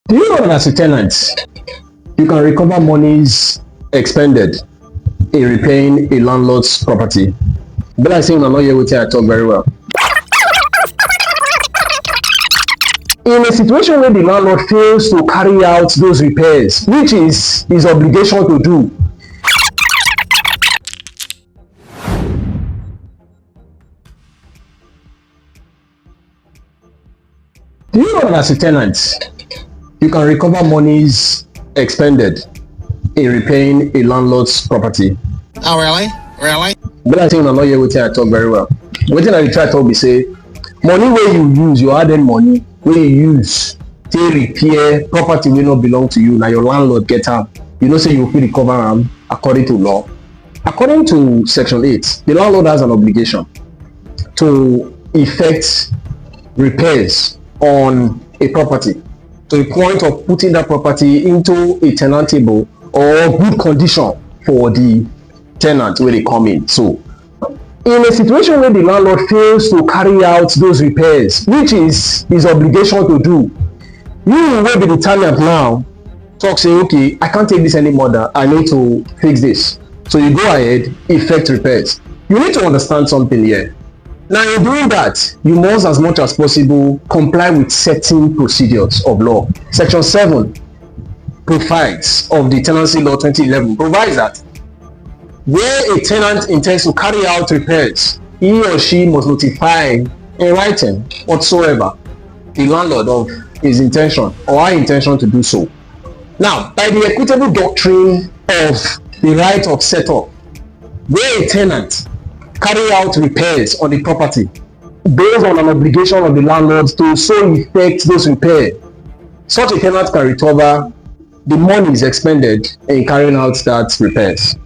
Do you know that as a tenant, you can recover monies expended in repaying a landlord's property? But I think I'm not here with you, I talk very well. In a situation where the landlord fails to carry out those repairs, which is his obligation to do, do you know that as a tenant, you can recover monies expended in repaying a landlord's property? Oh, really? Really? But I think I'm not here with you, I talk very well. One thing I try to talk be say, money where you use, your added money where you use to repair property will not belong to you. Now your landlord get am. You know say you will recover am according to law. According to Section 8, the landlord has an obligation to effect repairs on a property to the point of putting that property into a tenantable or good condition for the tenant when they come in. So in a situation where the landlord fails to carry out those repairs, which is his obligation to do, you will be the tenant now talk say, okay, I can't take this anymore, I need to fix this. So you go ahead, effect repairs. You need to understand something here. Now in doing that, you must as much as possible comply with certain procedures of law. Section 7 provides of the Tenancy Law 2011 provides that where a tenant intends to carry out repairs, he or she must notify in writing whatsoever the landlord of his intention or her intention to do so. Now, by the equitable doctrine of the right of setup, where a tenant carry out repairs on the property based on an obligation of the landlord to so effect those repairs, such a tenant can recover the monies expended in carrying out that repairs.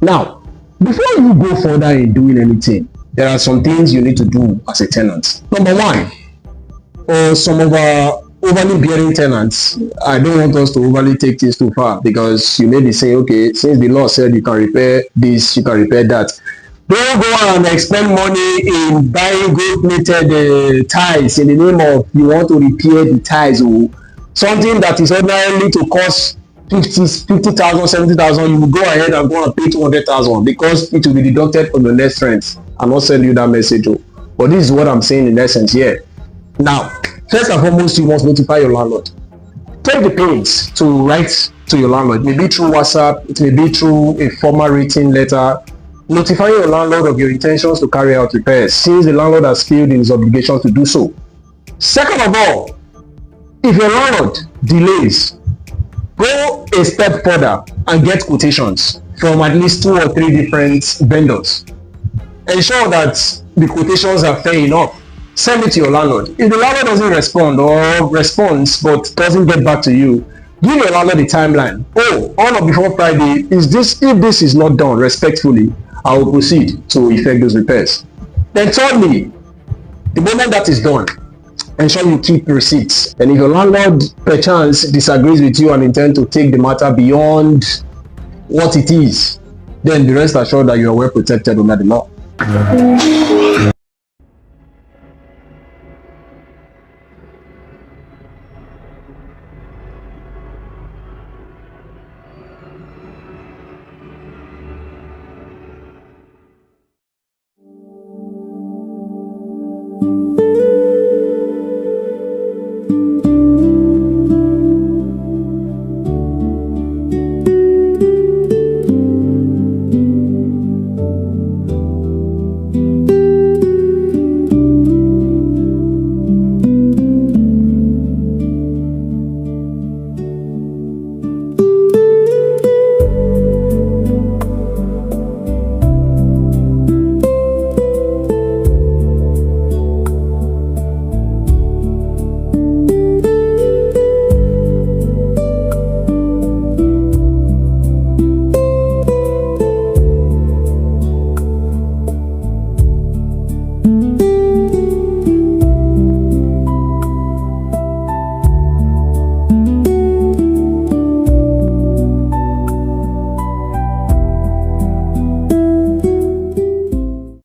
Now, before you go further in doing anything, there are some things you need to do as a tenant. Number one, some of our overly bearing tenants, I don't want us to overly take things too far, because you may be saying, okay, since the law said you can repair this, you can repair that. Don't go and expend money in buying gold-plated tiles in the name of you want to repair the tiles, or something that is ordinarily to cost 50,000, 70,000. You will go ahead and go and pay 200,000 because it will be deducted from the next rent. I'm not sending you that message, but this is what I'm saying in essence here. Now, first and foremost, you must notify your landlord. Take the pains to write to your landlord. It may be through WhatsApp, it may be through a formal written letter. Notify your landlord of your intentions to carry out repairs, since the landlord has failed in his obligation to do so. Second of all, if your landlord delays, go a step further and get quotations from at least 2 or 3 different vendors. Ensure that the quotations are fair enough. Send it to your landlord. If the landlord doesn't respond or responds but doesn't get back to you, give your landlord a timeline. On or before Friday, if this is not done respectfully, I will proceed to effect those repairs. Then thirdly, the moment that is done, ensure you keep receipts. And if your landlord perchance disagrees with you and intend to take the matter beyond what it is, then be rest assured that you are well protected under the law.